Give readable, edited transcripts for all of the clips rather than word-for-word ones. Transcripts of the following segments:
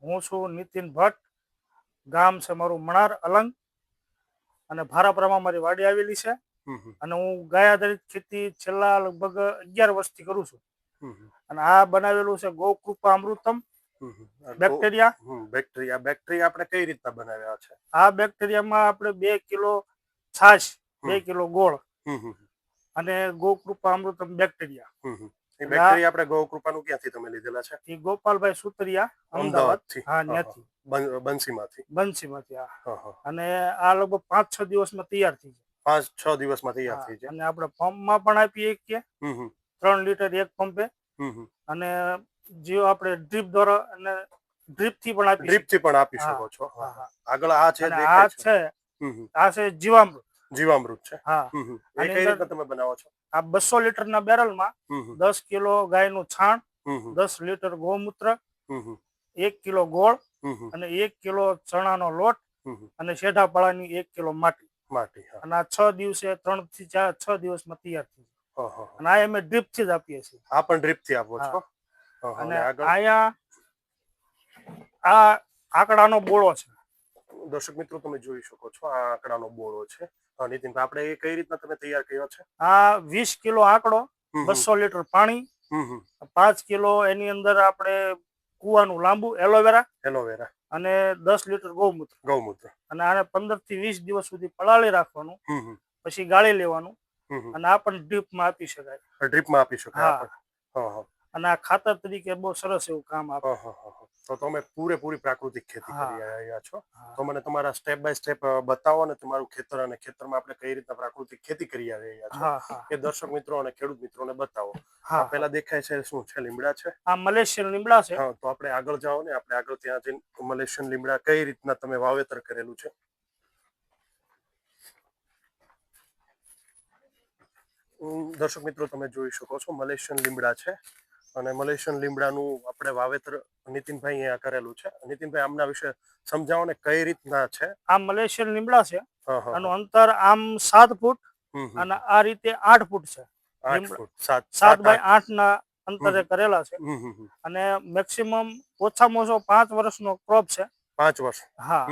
હું છું નીતિન ભટ્ટ, ગામ છે મારું મણાર અલંગ અને ભારાપરામાં મારી વાડી આવેલી છે. અને હું ગાય આધારિત ખેતી છેલ્લા લગભગ 11 વર્ષથી કરું છું. અને આ બનાવેલું છે ગૌકૃપા અમૃતમ બેક્ટેરિયા આપણે કઈ રીતના બનાવ્યા છે? આ બેક્ટેરિયામાં આપણે 2 કિલો છાશ, 2 કિલો ગોળ અને ગૌકૃપા અમૃતમ બેક્ટેરિયા. એ બેક્ટેરિયા આપણે ગૌકૃપાનું ક્યાંથી તમે લીધેલા છે? એ ગોપાલભાઈ સુતરિયા, અમદાવાદ. હા, ત્યાંથી બંસીમાંથી. અને આ લગભગ 5-6 દિવસમાં તૈયાર થઈ જાય. 5-6 દિવસમાં તૈયાર થઈ જાય. અને આપણે પંપમાં પણ આપીએ કે 3 લીટર એક પંપે. અને જે આપણે ડ્રીપ દ્વારા અને ડ્રીપથી પણ આપી શકો છો. આગળ આ છે, આ છે જીવામૃત છે. હા. એ કઈ રીતના તમે બનાવો છો? આ 200 લીટરના બેરલમાં 10 કિલો ગાયનું છાણ, 10 લીટર ગૌમૂત્ર, 1 કિલો ગોળ અને 1 કિલો ચણાનો લોટ અને શેઢાપાળાની 1 કિલો માટી. અને આ 6 દિવસે 3 થી 6 દિવસમાં તૈયાર થઈ જાય. અને આ અમે ડ્રીપ થી જ આપીએ છીએ. આ પણ ડ્રીપ થી આપો છો? અને આયા આ આંકડાનો બોળો છે. દર્શક મિત્રો, તમે જોઈ શકો છો આ આંકડાનો બોળો છે. નીતિનભાઈ, આપણે એ કઈ રીતના તમે તૈયાર કર્યો છે? આ 20 કિલો આંકડો, 200 લીટર પાણી, 5 કિલો એની અંદર આપણે કુવાનું લાંબુ એલોવેરા અને 10 લીટર ગૌમૂત્ર. અને આને 15 થી 20 દિવસ સુધી પલાળી રાખવાનું, પછી ગાળી લેવાનું. અને આ પણ ડ્રીપમાં આપી શકાય. અને આ ખાતર તરીકે બહુ સરસ એવું કામ આપે. તો તમે પૂરેપૂરી પ્રાકૃતિક ખેતી કરી રહ્યા છો. તો મને તમારા સ્ટેપ બાય સ્ટેપ બતાવો ને, તમારું ખેતર અને ખેતરમાં આપણે કઈ રીતના પ્રાકૃતિક ખેતી કરી રહ્યા છો એ દર્શક મિત્રો અને ખેડૂત મિત્રોને બતાવો. પેલા દેખાય છે શું છે? લીમડા છે. આ મલેશિયન લીમડા છે. તો આપણે આગળ જાઓ ને, આપણે આગળ ત્યાં જઈને મલેશિયન લીમડા કઈ રીતના તમે વાવેતર કરેલું છે. દર્શક મિત્રો, તમે જોઈ શકો છો મલેશિયન લીમડા છે. અને મલેશિયન લીમડાનું આપણે વાવેતર નીતિનભાઈ અહીંયા કરેલું છે. નીતિનભાઈ, આમના વિશે સમજાવો ને, કઈ રીતના છે? આ મલેશિયન લીમડા છે. આનું અંતર આમ 7 ફૂટ અને આ રીતે 8 ફૂટ છે. 7 બાય 8 ના અંતરે કરેલા છે. અને મેક્સિમમ ઓછામાં ઓછો 5 વર્ષનો ક્રોપ છે. 5 વર્ષ? હા.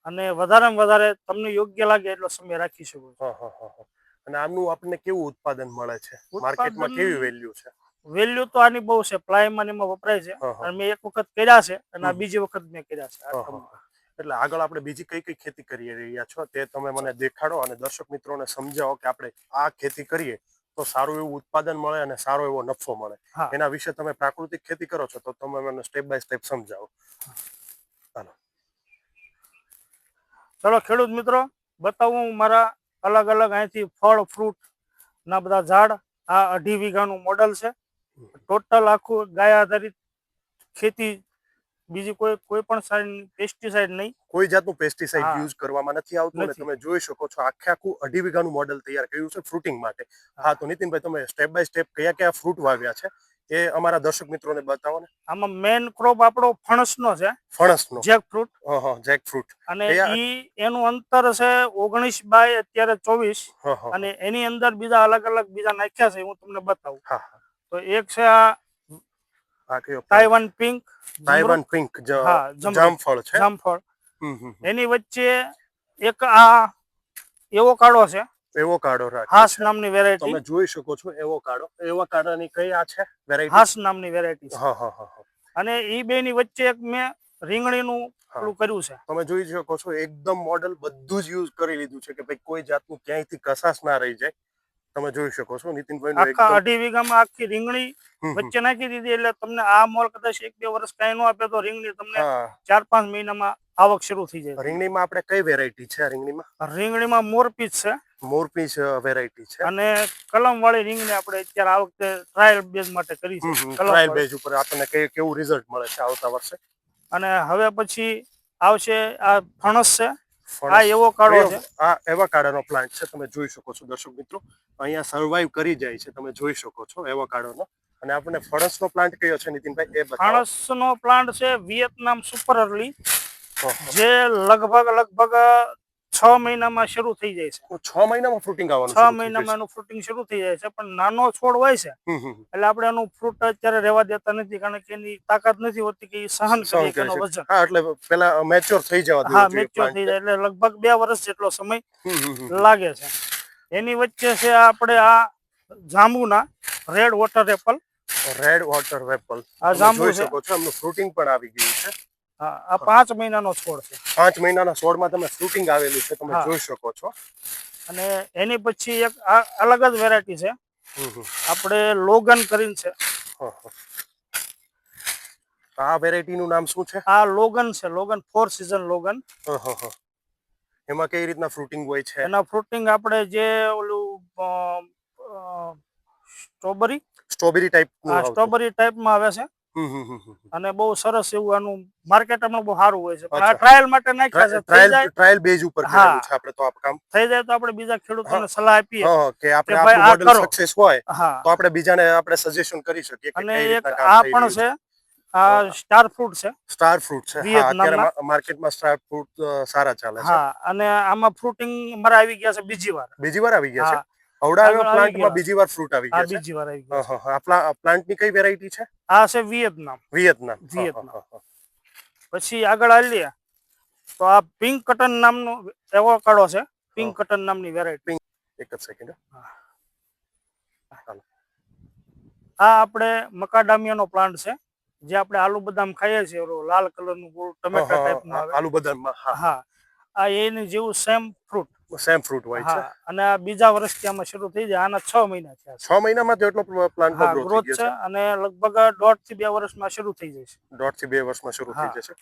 અને વધારેમાં વધારે તમને યોગ્ય લાગે એટલો સમય રાખી શકો છો. અને આનું આપણને કેવું ઉત્પાદન મળે છે? માર્કેટમાં કેવી વેલ્યુ છે? વેલ્યુ તો આની બહુ છે. પ્લાયમાં એમાં વપરાય છે. અને મેં એક વખત કર્યા છે અને આ બીજી વખત મેં કર્યા છે. એટલે આગળ આપણે બીજી કઈ કઈ ખેતી કરી રહ્યા છો તે તમે મને દેખાડો અને દર્શક મિત્રોને સમજાવો કે આપણે આ ખેતી કરીએ તો સારું એવું ઉત્પાદન મળે અને સારો એવો નફો મળે. એના વિશે તમે પ્રાકૃતિક ખેતી કરો છો તો તમે મને સ્ટેપ બાય સ્ટેપ સમજાવો. ચલો ખેડૂત મિત્રો, બતાવું મારા અલગ અલગ અહીંથી ફળ ફ્રૂટ ના બધા ઝાડ. આ 2.5 વીઘાનું મોડલ છે. ટોટલ આખું ગાય આધારિત ખેતી. બીજી કોઈ પણ પેસ્ટિસાઇડ નહીં, કોઈ જાતનું પેસ્ટિસાઇડ યુઝ કરવામાં નથી આવતું. અને તમે જોઈ શકો છો આખું 2.5 વીઘાનું મોડલ તૈયાર કર્યું છે ફ્રૂટિંગ માટે. હા, તો નીતિનભાઈ, તમે સ્ટેપ બાય સ્ટેપ કયા કયા ફ્રૂટ વાવ્યા છે એ અમારા દર્શક મિત્રોને બતાવો ને. આમાં મેન ક્રોપ આપણો ફણસનો છે. ફણસનો? જેકફ્રૂટ. અને એનું અંતર છે 19 બાય અત્યારે 24. અને એની અંદર બીજા અલગ અલગ બીજા નાખ્યા છે, હું તમને બતાવું. તો એક છે આ તાઇવાન પિંક. જામફળ છે. એની વચ્ચે એક આ એવોકાડો છે. હાસ નામની વેરાયટી. તમે જોઈ શકો છો એવોકાડોની કઈ આ છે વેરાયટી? હાસ નામની વેરાયટી છે. અને ઈ બે ની વચ્ચે એક મેં રીંગણીનું કર્યું છે. તમે જોઈ શકો છો એકદમ મોડલ બધું જ યુઝ કરી લીધું છે કે ભાઈ કોઈ જાતનું ક્યાંયથી કસાશ ના રહી જાય. તમે જોઈ શકો છો નીતિનભાઈ આખા 2.5 વીઘામાં આખી રીંગણી વચ્ચે નાખી દીધી. એટલે તમને આ મોલ કદાચ 1-2 વર્ષ કઈ નો આપે તો રીંગણી તમને 4-5 મહિનામાં આવક શરૂ થઈ જાય. રીંગણીમાં આપણે કઈ વેરાયટી છે? રીંગણીમાં મોરપીસ છે. મોરપીસ વેરાયટી છે. અને કલમ વાળી રીંગણી આપણે અત્યારે આ વખતે ટ્રાયલ બેઝ માટે કરી છે. ટ્રાયલ બેઝ ઉપર આપણને કેવું રિઝલ્ટ મળે છે આવતા વર્ષે? અને હવે પછી આવશે આ ફણસ છે. આ એવોકાડો છે. આ એવોકાડોનો પ્લાન્ટ છે. તમે જોઈ શકો છો દર્શક મિત્રો, અહીંયા સર્વાઈવ કરી જાય છે. તમે જોઈ શકો છો એવોકાડોનો. અને આપણને ફણસનો પ્લાન્ટ કયો છે નીતિનભાઈ એ બતાવો. ફણસનો પ્લાન્ટ છે વિયેતનામ સુપર અર્લી, જે લગભગ 6 મહિનામાં શરૂ થઈ જાય છે. 6 મહિનામાં ફ્રૂટિંગ આવવાનું 6 મહિનામાં એનું ફ્રૂટિંગ શરૂ થઈ જાય છે, પણ નાનો છોડ હોય છે એટલે આપણે એનું ફ્રૂટ અત્યારે રહેવા દેતા નથી, કારણ કે એની તાકાત નથી હોતી કે સહન કરી શકે એનું વજન. હા, એટલે પેલા મેચ્યોર થઈ જવા દેવું હા, જોઈએ મેચ્યોર થઈ જાય એટલે લગભગ 2 વર્ષ જેટલો સમય પ્લાન્ટ. લાગે છે. એની વચ્ચે છે આપણે આ જાંબુના red water apple. Red water apple આ જાંબુ જોઈ છે. શકો છો, એમનું ફ્રૂટિંગ પણ આવી ગયું છે. હા, આ 5 મહિનાનો છોડ છે. 5 મહિનાના છોડમાં તમે ફ્રૂટિંગ આવેલું છે, તમે જોઈ શકો છો. અને એની પછી એક અલગ જ વેરાયટી છે, આપણે લોગન કરીને છે. આ વેરાયટી નું નામ શું છે? આ લોગન છે, લોગન 4 સીઝન લોગન. એમાં કઈ રીતના ફ્રૂટિંગ હોય છે? એના ફ્રૂટિંગ આપણે જે ઓલું સ્ટ્રોબેરી ટાઈપમાં આવે છે. અને બહુ સરસ એવું આનું માર્કેટમાં બહુ સારું હોય છે, પણ આ ટ્રાયલ માટે નાખ્યા છે. ટ્રાયલ બેઝ ઉપર કરેલું છે આપણે તો આ કામ. થઈ જાય તો આપણે બીજા ખેડૂતોને સલાહ આપીએ કે આપણે આપણું મોડેલ સક્સેસ હોય તો આપણે બીજાને આપણે સજેશન કરી શકીએ કે અને કઈ એક રીતના કામ આ થઈ પણ રહ્યું છે. આ સ્ટાર ફ્રૂટ છે. સ્ટાર ફ્રૂટ છે. હા, અત્યારે માર્કેટમાં સ્ટાર ફ્રૂટ સારા ચાલે છે. હા, અને આમાં ફ્રૂટિંગ મારા આવી ગયા છે બીજી વાર. આવી ગયા છે. અવડાવ્યો પ્લાન્ટમાં બીજી વાર ફ્રૂટ આવી ગયા છે. બીજી વાર આવી ગયા છે. આ પ્લાન્ટની કઈ વેરાયટી છે? આ છે વિયેતનામ. પછી આગળ આવીએ તો આ પિંક કટન નામનો એવોકાડો છે. પિંક કટન નામની વેરાયટી. એક જ સેકન્ડ. આ આપણે મકાડામિયાનો પ્લાન્ટ છે, જે આપણે આલુ બદામ ખાઈએ છીએ, લાલ કલરનું ટમેટા ટાઈપનું આવે. આલુ બદામમાં. હા, આ એની જેવું સેમ ફ્રૂટ હોય છે. અને આ બીજા વર્ષથી આમાં શરૂ થઈ જાય. આના 6 મહિના થયા છે. 6 મહિનામાં તો એટલો પ્લાન્ટ ગ્રોથ છે અને લગભગ 1.5 થી 2 વર્ષમાં શરૂ થઈ જશે. 1.5 થી 2 વર્ષમાં શરૂ થઈ જશે.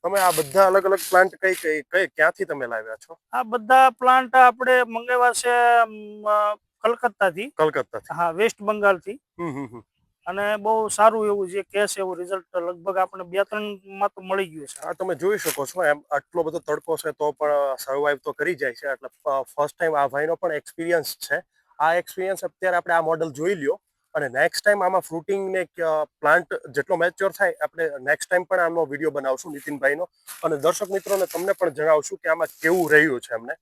તમે આ બધા અલગ અલગ પ્લાન્ટ ક્યાંથી તમે લાવ્યા છો? આ બધા પ્લાન્ટ આપણે મંગાવ્યા છે કલકત્તાથી. હા, વેસ્ટ બંગાળથી. અને બહુ સારું એવું જે કે છે એવું રિઝલ્ટ લગભગ આપણે 2-3 માં તો મળી ગયું છે. આ તમે જોઈ શકો છો, એમ આટલો બધો તડકો છે તો પણ સર્વાઈવ તો કરી જાય છે. એટલે ફર્સ્ટ ટાઈમ આ ભાઈનો પણ એક્સપિરિયન્સ છે. આ એક્સપિરિયન્સ અત્યારે આપણે આ મોડલ જોઈ લ્યો, અને નેક્સ્ટ ટાઈમ આમાં ફ્રૂટિંગ ને પ્લાન્ટ જેટલો મેચ્યોર થાય આપણે નેક્સ્ટ ટાઈમ પણ આનો વિડીયો બનાવશું નીતિનભાઈનો, અને દર્શક મિત્રોને તમને પણ જણાવશું કે આમાં કેવું રહ્યું છે એમને.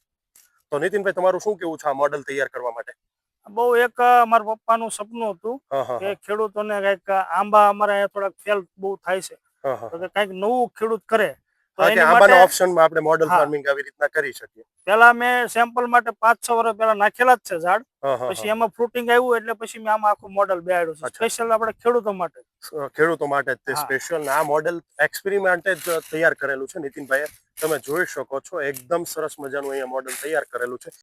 તો નીતિનભાઈ, તમારું શું કેવું છે આ મોડલ તૈયાર કરવા માટે? બહુ એક મારા પપ્પાનું સપનું હતું કે ખેડૂતોને કઈક આંબા અમારા અહીંયા થોડાક ફેલ બહુ થાય છે, તો કઈક નવું ખેડૂત કરે તો એની માટે ઓપ્શનમાં આપણે મોડલ ફાર્મિંગ આવી રીતના કરી શકીએ. પેલા મેં સેમ્પલ માટે 5-6 વર્ષ પહેલા નાખેલા જ છે ઝાડ. પછી એમાં ફ્રૂટિંગ આવ્યું એટલે પછી મેં આમાં આખું મોડલ બેહાડ્યું છે, સ્પેશિયલ આપણે ખેડૂતો માટે જ તે સ્પેશિયલ. આ મોડલ એક્સપેરિમેન્ટ જ તૈયાર કરેલું છે નીતિનભાઈએ. તમે જોઈ શકો છો, એકદમ સરસ મજાનું અહીંયા મોડલ તૈયાર કરેલું છે.